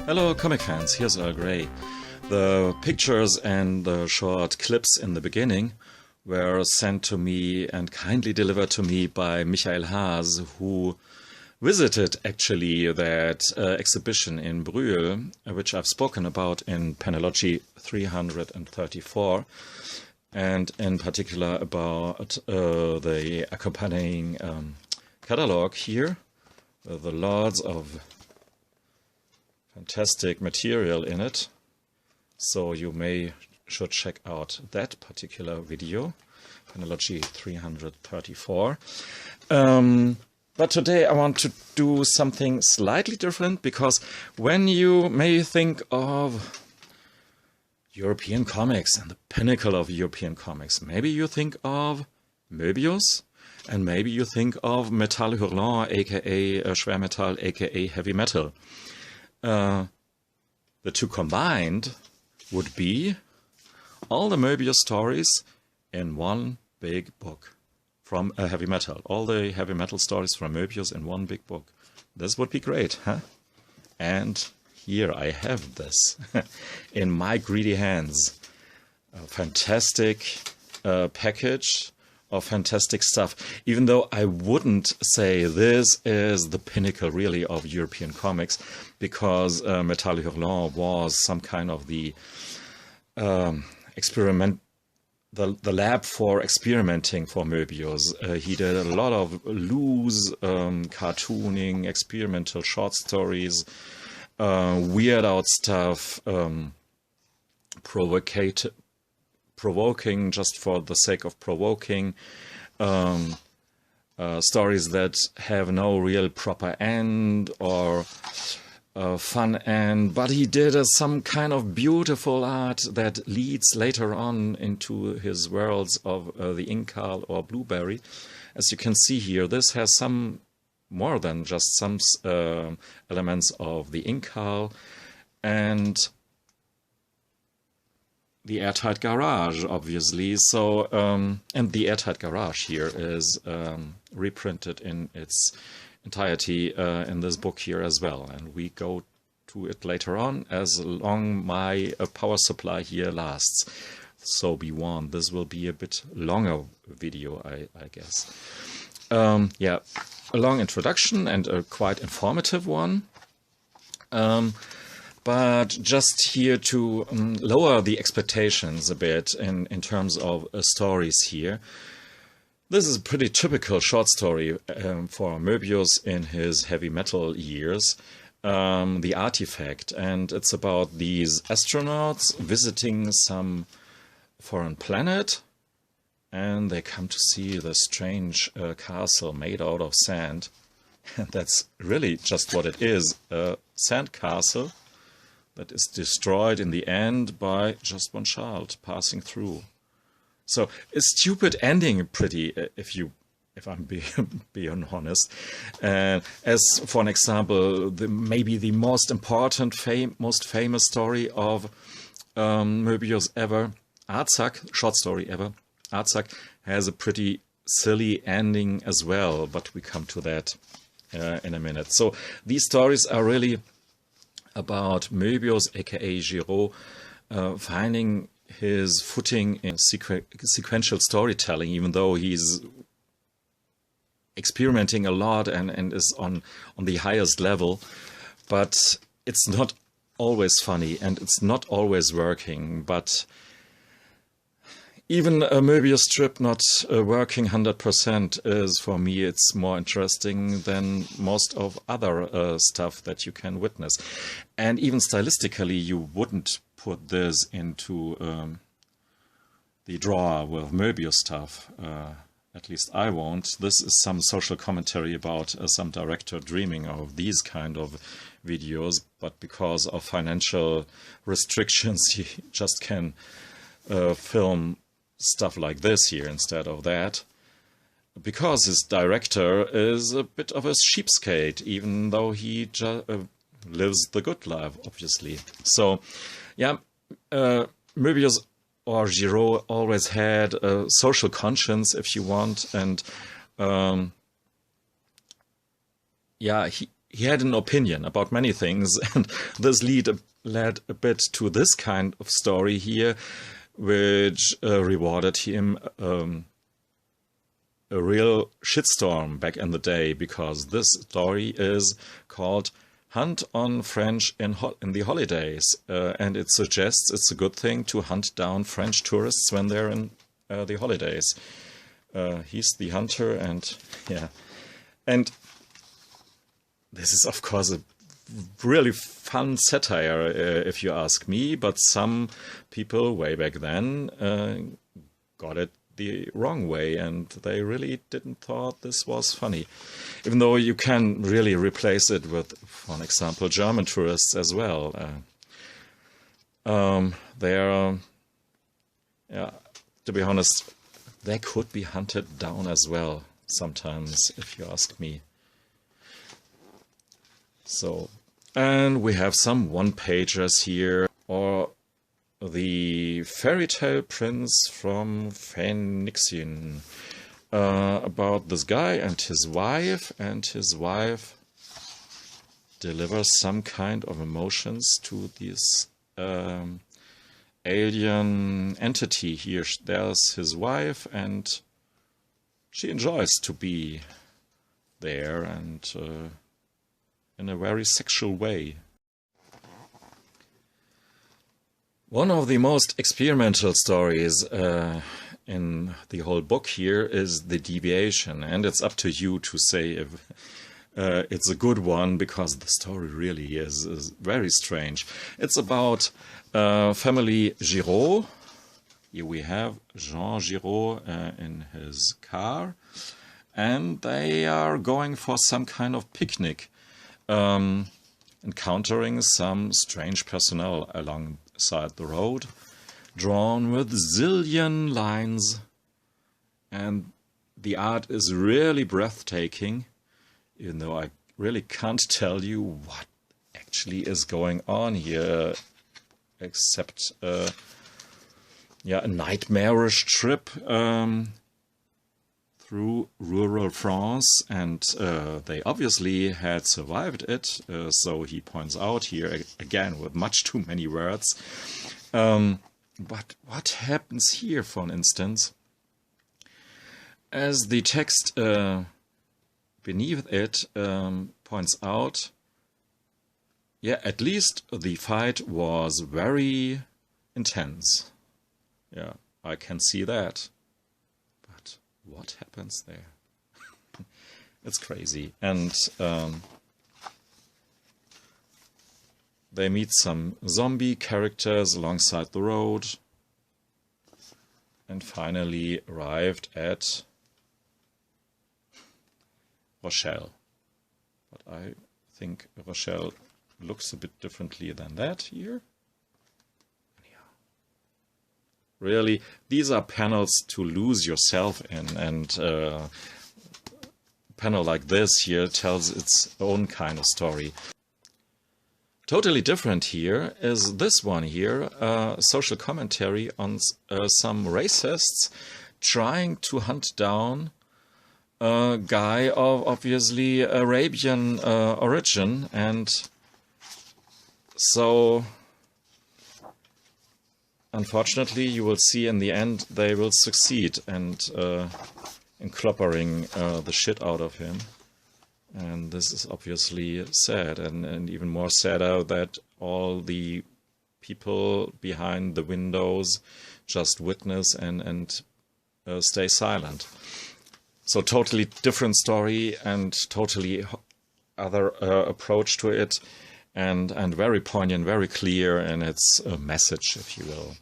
Hello comic fans, here's Earl Grey. The pictures and the short clips in the beginning were sent to me and kindly delivered to me by Michael Haas, who visited actually that exhibition in Brühl, which I've spoken about in panellogy 334, and in particular about the accompanying catalog here, the lots of fantastic material in it. So you should check out that particular video, panellogy 334. But today I want to do something slightly different, because when you may think of European comics and the pinnacle of European comics, maybe you think of Moebius, and maybe you think of Metal Hurlant, aka Schwermetall, aka heavy metal. The two combined would be all the Moebius stories in one big book from heavy metal. All the heavy metal stories from Moebius in one big book. This would be great, huh? And here I have this in my greedy hands. A fantastic package of fantastic stuff, even though I wouldn't say this is the pinnacle really of European comics, because Metal Hurlant was some kind of the experiment, the lab for experimenting for Moebius. He did a lot of loose cartooning, experimental short stories, weird out stuff, provoking just for the sake of provoking, stories that have no real proper end or fun end, but he did some kind of beautiful art that leads later on into his worlds of the Incal or Blueberry. As you can see here, this has some more than just some elements of the Incal and the Airtight Garage, obviously. So, and the Airtight Garage here is reprinted in its entirety in this book here as well. And we go to it later on, as long my power supply here lasts. So be warned, this will be a bit longer video, I guess. Yeah, a long introduction and a quite informative one. But just here to lower the expectations a bit in terms of stories here. This is a pretty typical short story for Moebius in his heavy metal years, The Artifact. And it's about these astronauts visiting some foreign planet, and they come to see the strange castle made out of sand. And that's really just what it is, a sand castle that is destroyed in the end by just one child passing through. So a stupid ending, pretty, if I'm being honest. As for an example, maybe the most important, most famous story of Moebius ever, Arzach, short story ever, Arzach has a pretty silly ending as well, but we come to that in a minute. So these stories are really about Moebius, aka Giraud, finding his footing in sequential storytelling, even though he's experimenting a lot and is on the highest level. But it's not always funny and it's not always working. But even a Moebius strip not working 100% is, for me, it's more interesting than most of other stuff that you can witness. And even stylistically, you wouldn't put this into the drawer with Moebius stuff. At least I won't. This is some social commentary about some director dreaming of these kind of videos, but because of financial restrictions, he just can film stuff like this here instead of that, because his director is a bit of a cheapskate, even though he lives the good life, obviously. So yeah, Moebius or Giraud always had a social conscience, if you want, and yeah, he had an opinion about many things, and this led a bit to this kind of story here, which rewarded him a real shitstorm back in the day, because this story is called Hunt on French in the Holidays, and it suggests it's a good thing to hunt down French tourists when they're in the holidays. He's the hunter, and yeah. And this is, of course, a really fun satire, if you ask me, but some people way back then got it the wrong way, and they really didn't thought this was funny. Even though you can really replace it with, for example, German tourists as well. They're, yeah, to be honest, they could be hunted down as well sometimes, if you ask me. So, and we have some one-pagers here, or the fairy tale prince from Phoenixien, about this guy and his wife delivers some kind of emotions to this alien entity here. There's his wife, and she enjoys to be there, and in a very sexual way. One of the most experimental stories in the whole book here is the deviation, and it's up to you to say if it's a good one, because the story really is very strange. It's about family Giraud. Here we have Jean Giraud in his car, and they are going for some kind of picnic, encountering some strange personnel alongside the road, drawn with zillion lines, and the art is really breathtaking, even though I really can't tell you what actually is going on here, except yeah, a nightmarish trip through rural France, and they obviously had survived it, so he points out here, again with much too many words. But what happens here, for instance, as the text beneath it points out, yeah, at least the fight was very intense. Yeah, I can see that. But what happens there? It's crazy. And they meet some zombie characters alongside the road, and finally arrived at Rochelle. But I think Rochelle looks a bit differently than that here. Yeah. Really, these are panels to lose yourself in, and a panel like this here tells its own kind of story. Totally different here is this one here, social commentary on some racists trying to hunt down a guy of obviously Arabian origin, and so unfortunately you will see in the end they will succeed and in clobbering the shit out of him. And this is obviously sad, and even more sadder that all the people behind the windows just witness and stay silent. So totally different story and totally other approach to it, and very poignant, very clear in its message, if you will.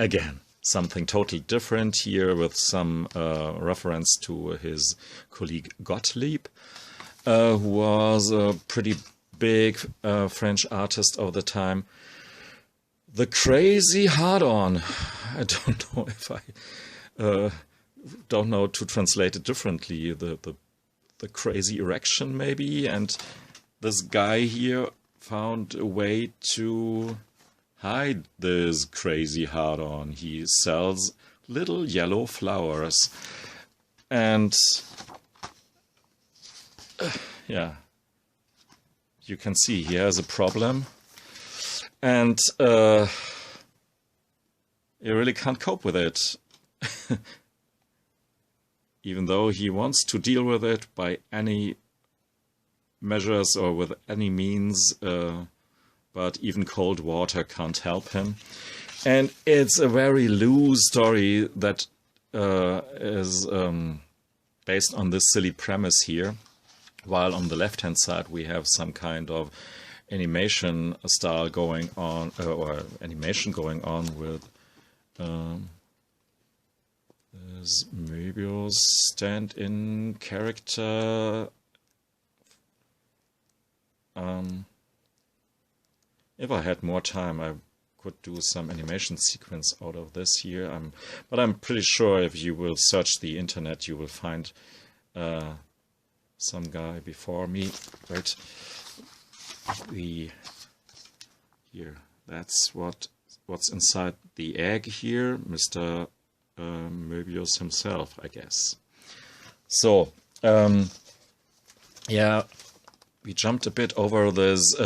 Again, something totally different here with some reference to his colleague Gottlieb, who was a pretty big French artist of the time. The crazy hard-on. I don't know if I don't know to translate it differently. The crazy erection maybe, and this guy here found a way to hide this crazy hard-on. He sells little yellow flowers, and yeah, you can see he has a problem, and he really can't cope with it, even though he wants to deal with it by any measures or with any means, but even cold water can't help him. And it's a very loose story that is based on this silly premise here, while on the left-hand side we have some kind of animation style going on, or animation going on with this moebius stand-in character. If I had more time, I could do some animation sequence out of this here. But I'm pretty sure if you will search the internet, you will find some guy before me. Right, here. That's what's inside the egg here, Mr. Moebius himself, I guess. So, yeah, we jumped a bit over this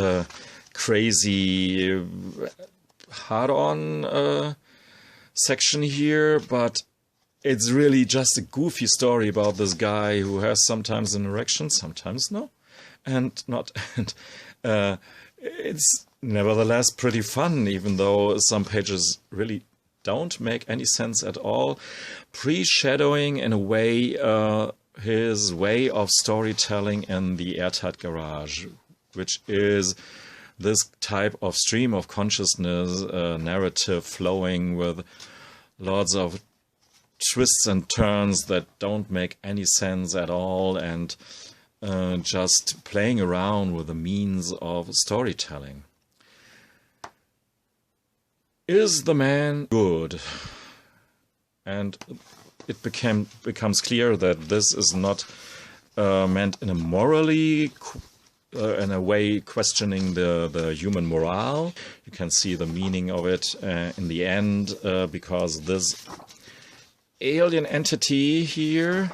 crazy hard-on section here, but it's really just a goofy story about this guy who has sometimes an erection, sometimes no, and not. And it's nevertheless pretty fun, even though some pages really don't make any sense at all. Pre-shadowing, in a way, his way of storytelling in the Airtight Garage, which is this type of stream of consciousness narrative flowing with lots of twists and turns that don't make any sense at all, and just playing around with the means of storytelling. Is the man good? And it becomes clear that this is not meant in a morally in a way questioning the human morale. You can see the meaning of it in the end, because this alien entity here,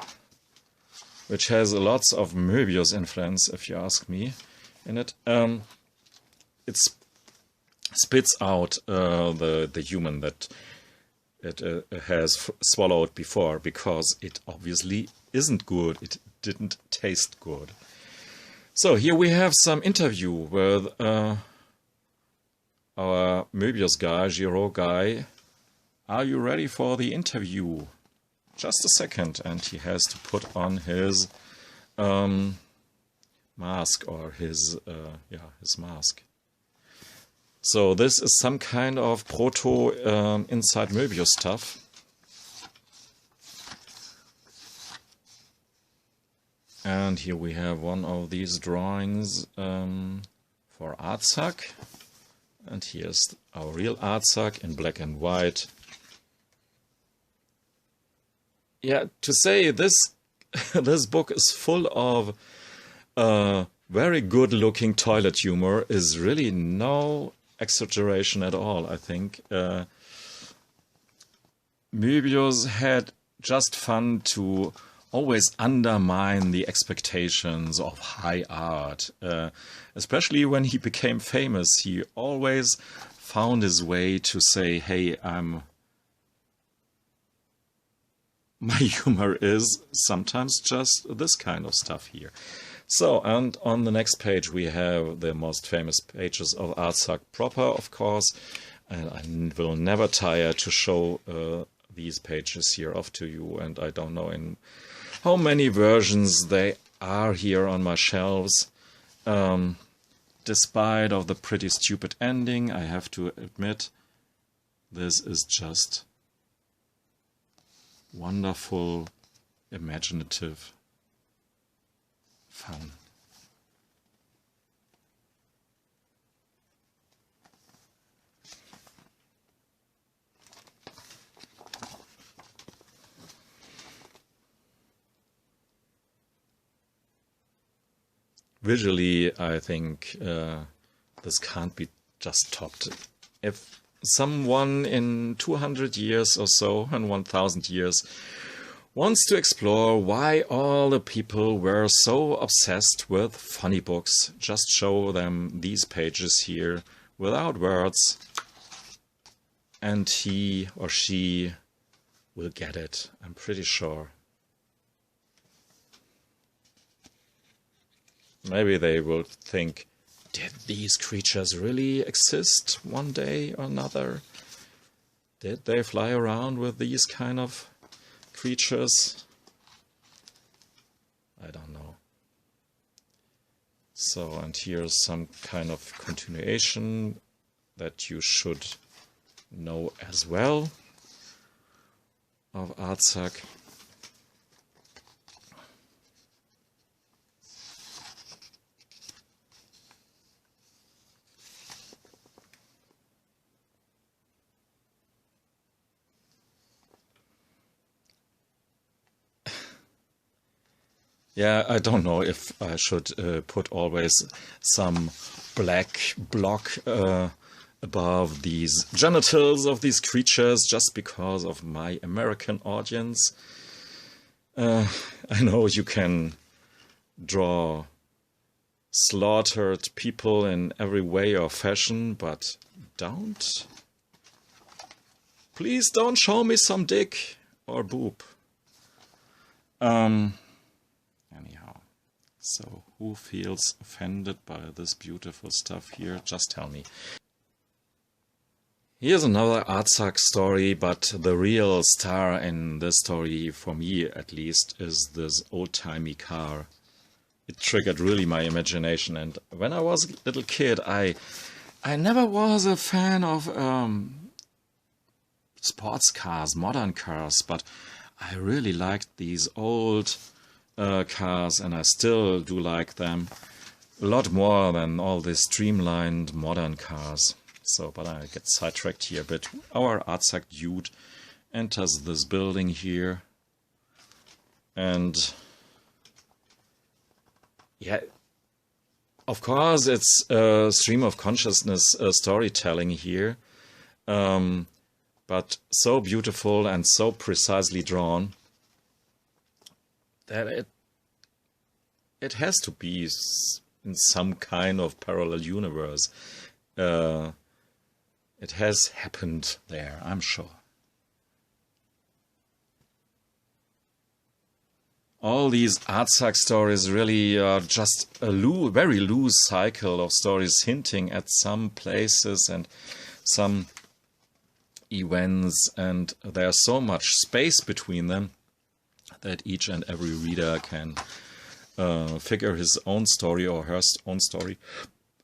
which has lots of Moebius influence, if you ask me, in it, it spits out the human that it has swallowed before, because it obviously isn't good. It didn't taste good. So here we have some interview with our Moebius guy, Giro guy. Are you ready for the interview? Just a second, and he has to put on his mask, or his mask. So this is some kind of proto inside Moebius stuff. And here we have one of these drawings for arzach. And here's our real arzach in black and white. Yeah, to say this this book is full of very good looking toilet humor is really no exaggeration at all, I think. Moebius had just fun to always undermine the expectations of high art. Especially when he became famous, he always found his way to say, hey, my humor is sometimes just this kind of stuff here. So, and on the next page we have the most famous pages of arzach proper, of course, and I will never tire to show these pages here off to you, and I don't know in how many versions they are here on my shelves. Despite of the pretty stupid ending, I have to admit, this is just wonderful, imaginative fun. Visually, I think this can't be just topped. If someone in 200 years or so, and 1000 years, wants to explore why all the people were so obsessed with funny books. Just show them these pages here without words, and he or she will get it, I'm pretty sure. Maybe they will think, did these creatures really exist one day or another? Did they fly around with these kind of creatures? I don't know. So, and here's some kind of continuation that you should know as well of Arzach. Yeah, I don't know if I should put always some black block above these genitals of these creatures just because of my American audience. I know you can draw slaughtered people in every way or fashion, but please don't show me some dick or boob. Anyhow, so who feels offended by this beautiful stuff here? Just tell me. Here's another Arzach story, but the real star in this story, for me at least, is this old-timey car. It triggered really my imagination, and when I was a little kid, I never was a fan of sports cars, modern cars, but I really liked these old cars, and I still do like them a lot more than all these streamlined modern cars. So, but I get sidetracked here a bit. Our Arzach dude enters this building here, and yeah, of course it's a stream of consciousness storytelling here, but so beautiful and so precisely drawn that it has to be in some kind of parallel universe. It has happened there, I'm sure. All these Arzach stories really are just a very loose cycle of stories hinting at some places and some events, and there's so much space between them that each and every reader can figure his own story or her own story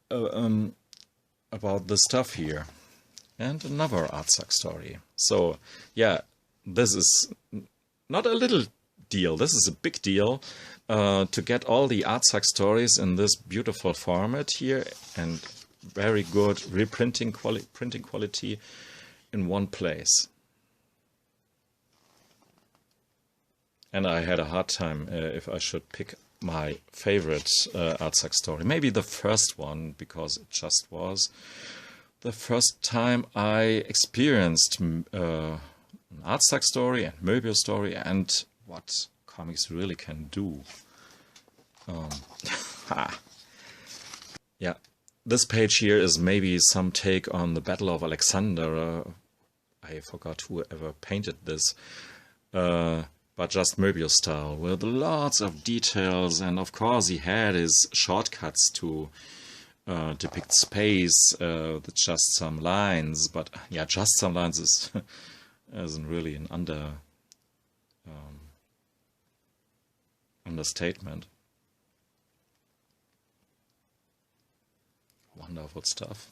about the stuff here. And another Arzach story. So, yeah, this is not a little deal. This is a big deal to get all the Arzach stories in this beautiful format here and very good reprinting printing quality in one place. And I had a hard time if I should pick my favorite Arzach story. Maybe the first one, because it just was the first time I experienced an Arzach story and moebius story and what comics really can do. Yeah, this page here is maybe some take on the Battle of Alexander. I forgot who ever painted this, but just moebius style with lots of details, and of course he had his shortcuts to depict space with just some lines, but yeah, just some lines isn't really an understatement. Wonderful stuff.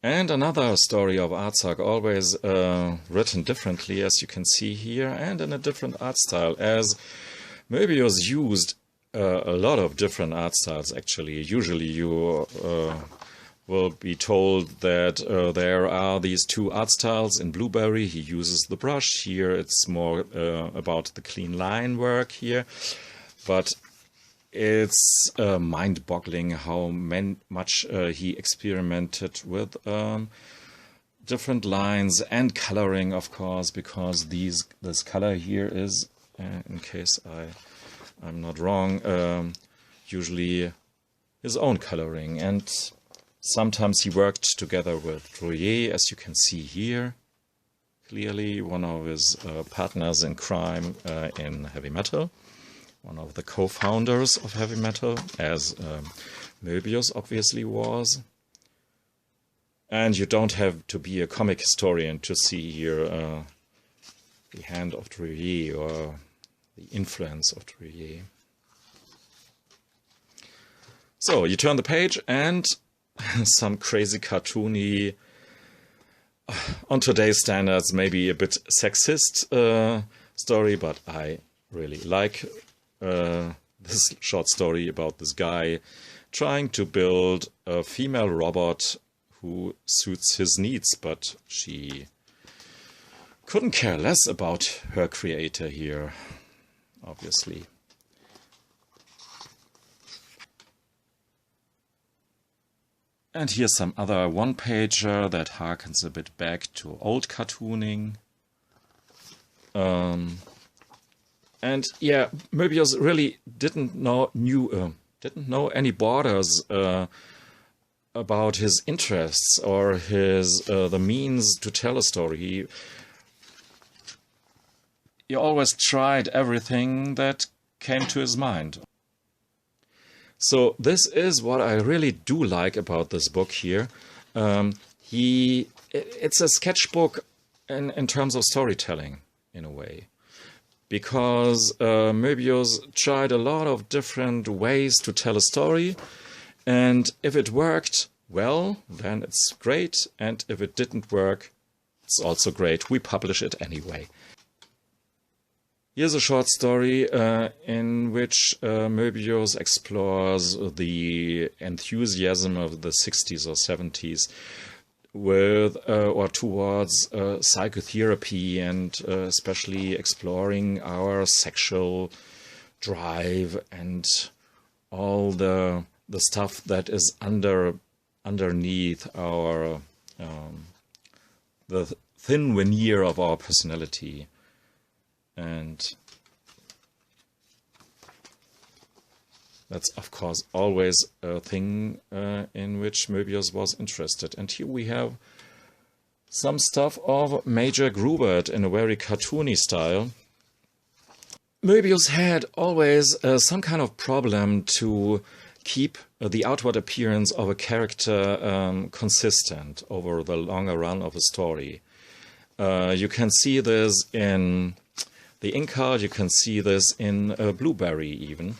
And another story of Arzach, always written differently, as you can see here, and in a different art style, as moebius used a lot of different art styles, actually. Usually you will be told that there are these two art styles in Blueberry. He uses the brush. Here it's more about the clean line work here. But it's mind-boggling how much he experimented with different lines and coloring, of course, because this color here is, in case I'm not wrong, usually his own coloring. And sometimes he worked together with Drouillet, as you can see here, clearly one of his partners in crime in heavy metal, one of the co-founders of heavy metal, as Moebius obviously was. And you don't have to be a comic historian to see here the hand of Drouillet or the influence of Drouillet. So you turn the page and some crazy cartoony, on today's standards maybe a bit sexist story, but I really like this short story about this guy trying to build a female robot who suits his needs, but she couldn't care less about her creator here, obviously. And here's some other one-pager that harkens a bit back to old cartooning. And yeah, Moebius really didn't know any borders about his interests or his the means to tell a story. He always tried everything that came to his mind. So this is what I really do like about this book here. It's a sketchbook in terms of storytelling, in a way. Because Moebius tried a lot of different ways to tell a story. And if it worked well, then it's great. And if it didn't work, it's also great. We publish it anyway. Here's a short story in which Moebius explores the enthusiasm of the 60s or 70s with or towards psychotherapy, and especially exploring our sexual drive and all the stuff that is underneath our the thin veneer of our personality. And that's, of course, always a thing in which Moebius was interested. And here we have some stuff of Major Grubert in a very cartoony style. Moebius had always some kind of problem to keep the outward appearance of a character consistent over the longer run of a story. You can see this in the Incal, you can see this in Blueberry even,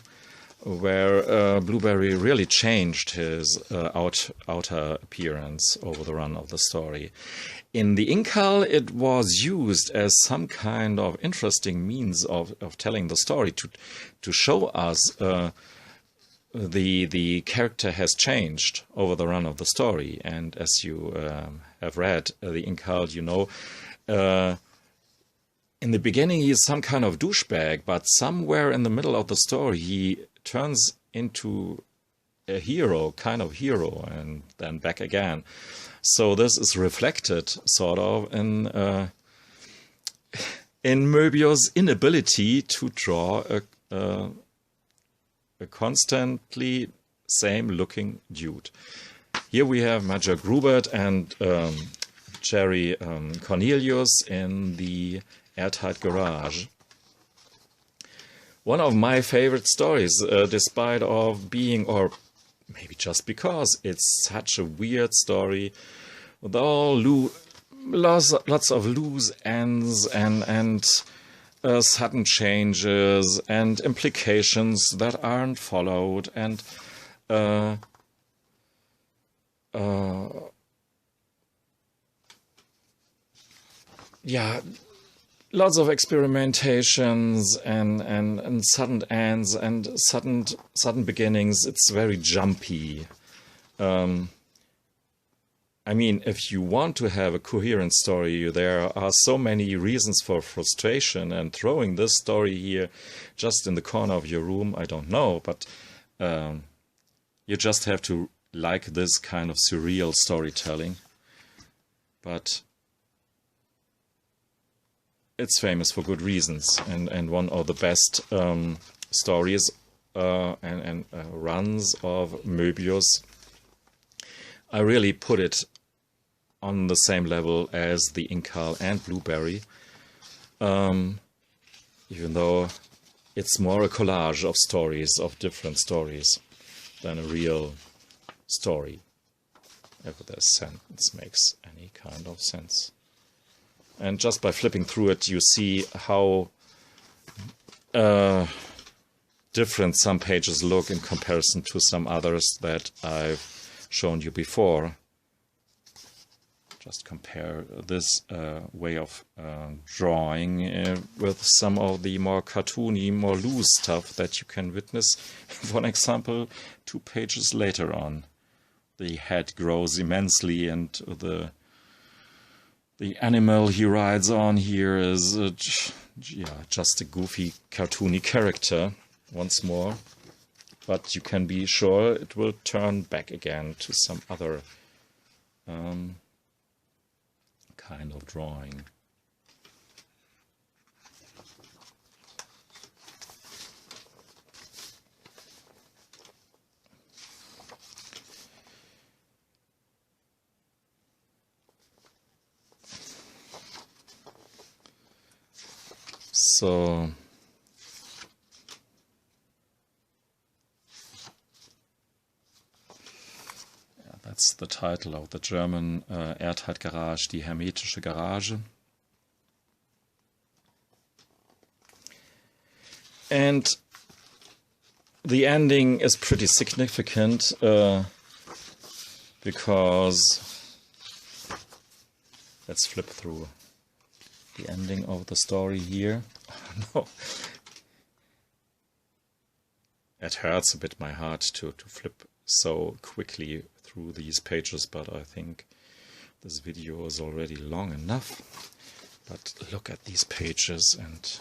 where Blueberry really changed his outer appearance over the run of the story. In the Incal, it was used as some kind of interesting means of telling the story, to show us the character has changed over the run of the story. And as you have read the Incal, you know, in the beginning, he is some kind of douchebag, but somewhere in the middle of the story, he turns into a hero, kind of hero, and then back again. So this is reflected, sort of, in Moebius' inability to draw a constantly same-looking dude. Here we have Major Grubert and Jerry Cornelius in the Airtight Garage. One of my favorite stories, despite of being, or maybe just because, it's such a weird story with all lots of loose ends and sudden changes and implications that aren't followed, and yeah, lots of experimentations and sudden ends and sudden beginnings. It's very jumpy. I mean, if you want to have a coherent story, there are so many reasons for frustration, and throwing this story here just in the corner of your room, I don't know, but you just have to like this kind of surreal storytelling. But it's famous for good reasons, and one of the best stories and runs of Moebius. I really put it on the same level as the Incal and Blueberry, even though it's more a collage of stories, of different stories, than a real story, if this sentence makes any kind of sense. And just by flipping through it, you see how different some pages look in comparison to some others that I've shown you before. Just compare this way of drawing with some of the more cartoony, more loose stuff that you can witness. For example, 2 pages later on, the head grows immensely, and the animal he rides on here is just a goofy, cartoony character once more. But you can be sure it will turn back again to some other kind of drawing. So that's the title of the German airtight Garage, die hermetische Garage. And the ending is pretty significant because, let's flip through the ending of the story here. No, it hurts a bit my heart to flip so quickly through these pages, but I think this video is already long enough. But look at these pages and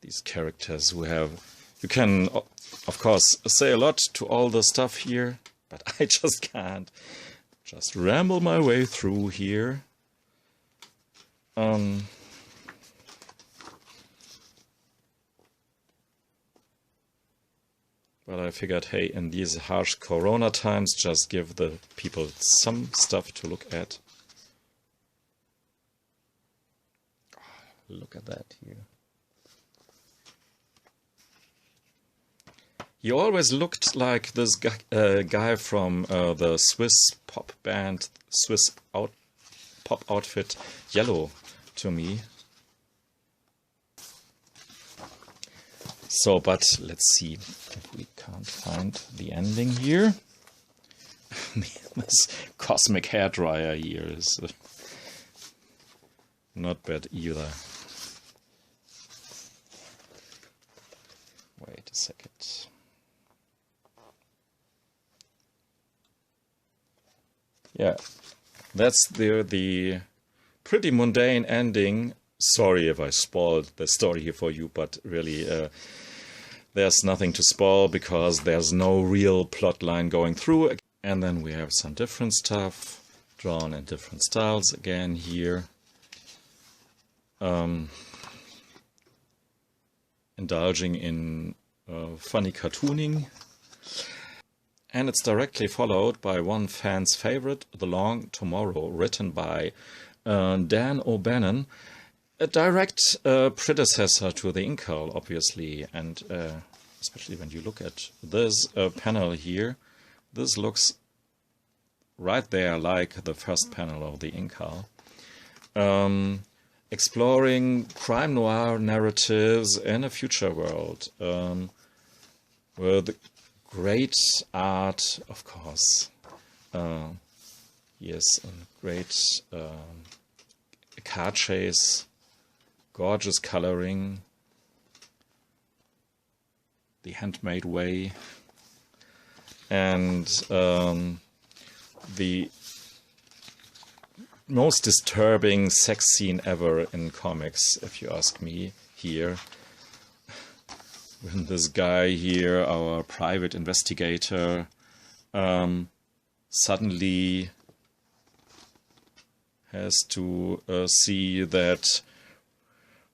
these characters who have... You can, of course, say a lot to all the stuff here, but I just can't. Just ramble my way through here. But I figured, hey, in these harsh corona times, just give the people some stuff to look at. Look at that here. He always looked like this guy from the Swiss pop band, pop outfit Yellow to me. So, but let's see if we can't find the ending here. This cosmic hairdryer here is not bad either. Wait a second. Yeah, that's the pretty mundane ending. Sorry if I spoiled the story here for you, but really there's nothing to spoil because there's no real plot line going through. And then we have some different stuff drawn in different styles again here. Indulging in funny cartooning. And it's directly followed by one fan's favorite, The Long Tomorrow, written by Dan O'Bannon. A direct predecessor to the Incal, obviously, and especially when you look at this panel here, this looks right there like the first panel of the Incal. Exploring crime noir narratives in a future world with great art, of course. Yes, a great car chase. Gorgeous coloring, the handmade way, and the most disturbing sex scene ever in comics, if you ask me, here. When this guy here, our private investigator, suddenly has to see that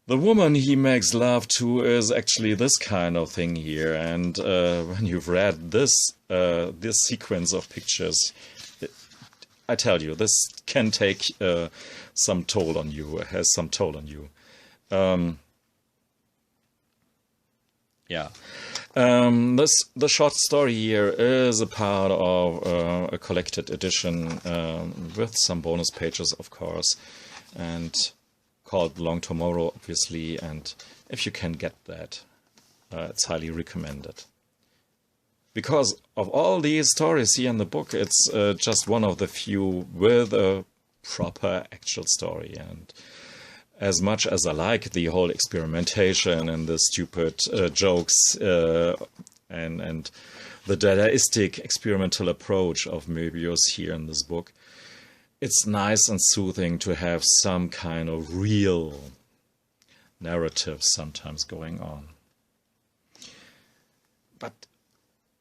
the woman he makes love to is actually this kind of thing here. And when you've read this sequence of pictures, I tell you, this can take some toll on you, has some toll on you. The short story here is a part of a collected edition with some bonus pages, of course, and called Long Tomorrow, obviously. And if you can get that, it's highly recommended. Because of all these stories here in the book, it's just one of the few with a proper actual story. And as much as I like the whole experimentation and the stupid jokes and the Dadaistic experimental approach of Moebius here in this book, it's nice and soothing to have some kind of real narrative sometimes going on. But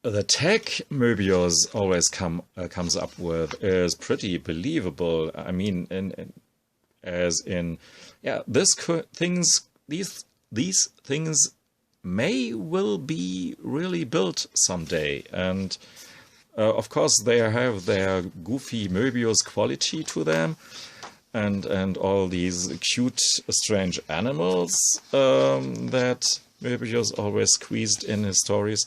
the tech Moebius always comes up with is pretty believable. I mean, these things will be really built someday, and of course they have their goofy Moebius quality to them, and all these cute, strange animals that Moebius always squeezed in his stories.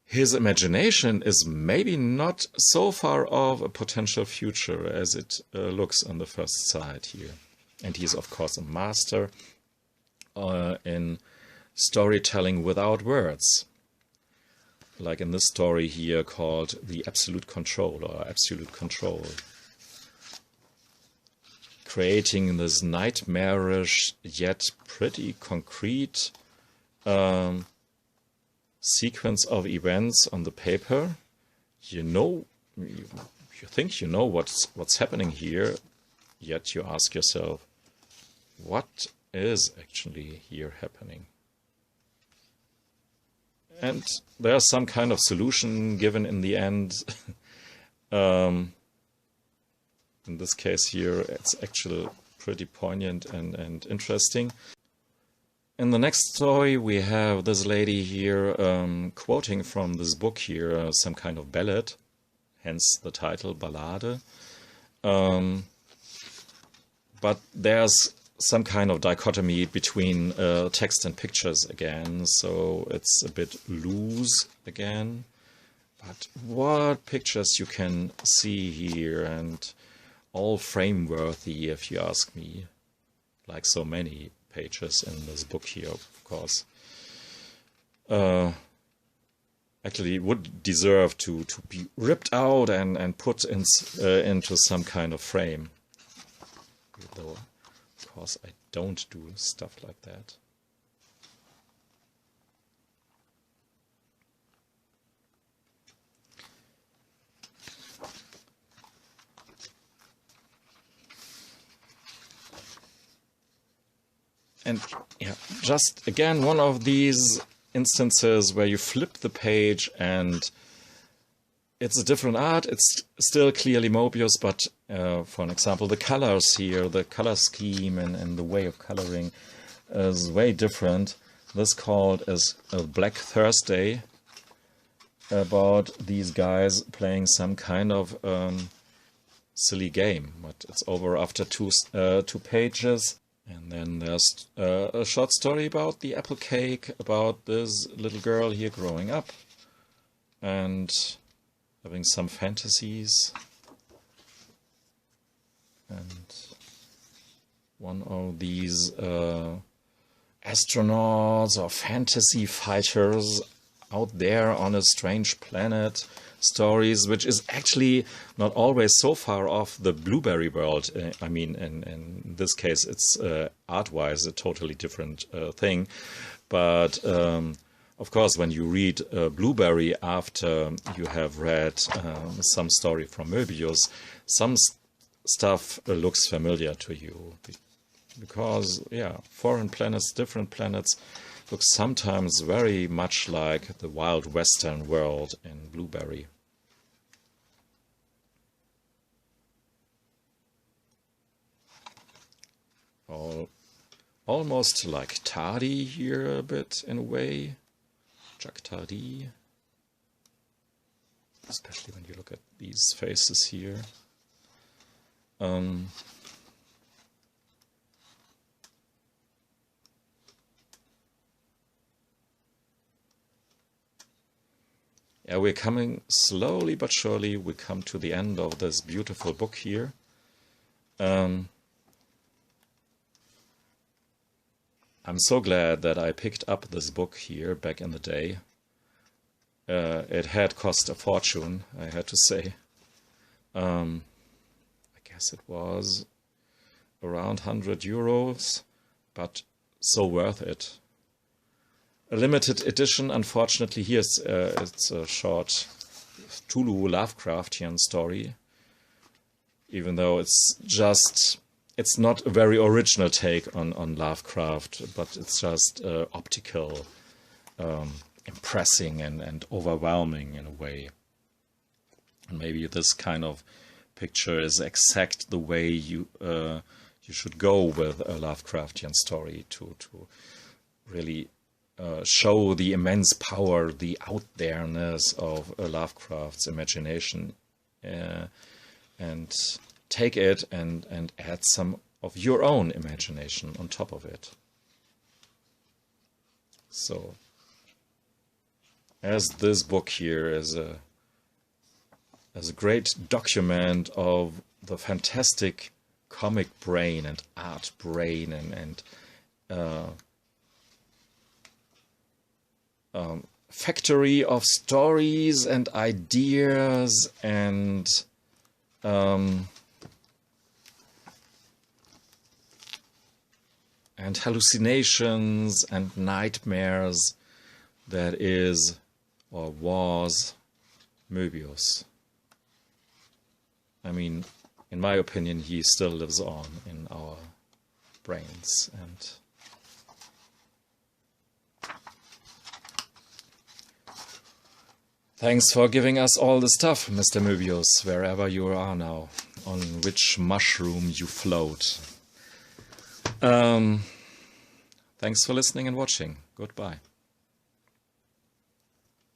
His imagination is maybe not so far off a potential future as it looks on the first sight here. And he's, of course, a master in storytelling without words. Like in this story here called The Absolute Control, or Absolute Control. Creating this nightmarish yet pretty concrete sequence of events on the paper. You think you know what's happening here, yet you ask yourself, what is actually here happening? And there's some kind of solution given in the end. In this case here, it's actually pretty poignant and interesting. In the next story, we have this lady here quoting from this book here, some kind of ballad, hence the title, Ballade. But there's some kind of dichotomy between text and pictures again, so it's a bit loose again. But what pictures you can see here, and all frame-worthy, if you ask me, like so many pages in this book here, of course. Actually would deserve to be ripped out and put into some kind of frame. Though, of course, I don't do stuff like that. And yeah, just again, one of these instances where you flip the page and it's a different art. It's still clearly Moebius, but for an example, the colors here, the color scheme and the way of coloring is way different. This called as a Black Thursday, about these guys playing some kind of silly game, but it's over after two pages. And then there's a short story about the apple cake, about this little girl here growing up and having some fantasies. And one of these astronauts or fantasy fighters out there on a strange planet stories, which is actually not always so far off the Blueberry world. I mean, in this case, it's art-wise a totally different thing. But of course, when you read Blueberry after you have read some story from Moebius, some stuff looks familiar to you. Because, yeah, foreign planets, different planets, look sometimes very much like the wild western world in Blueberry. Almost like Tardy here a bit in a way. Jacques Tardy. Especially when you look at these faces here. Yeah, we're coming slowly but surely, we come to the end of this beautiful book here. I'm so glad that I picked up this book here back in the day. It had cost a fortune, I had to say. I guess it was around 100 euros, but so worth it. A limited edition, unfortunately. Here's it's a short Cthulhu Lovecraftian story, even though it's not a very original take on Lovecraft, but it's just optical, impressing and overwhelming in a way. And maybe this kind of picture is exact the way you should go with a Lovecraftian story to really show the immense power, the out-there-ness of Lovecraft's imagination, and take it and add some of your own imagination on top of it. So, as this book here is a great document of the fantastic comic brain and art brain and factory of stories and ideas and hallucinations and nightmares that is or was Moebius. I mean, in my opinion, he still lives on in our brains. And thanks for giving us all the stuff, Mr. Moebius, wherever you are now, on which mushroom you float. Thanks for listening and watching. Goodbye.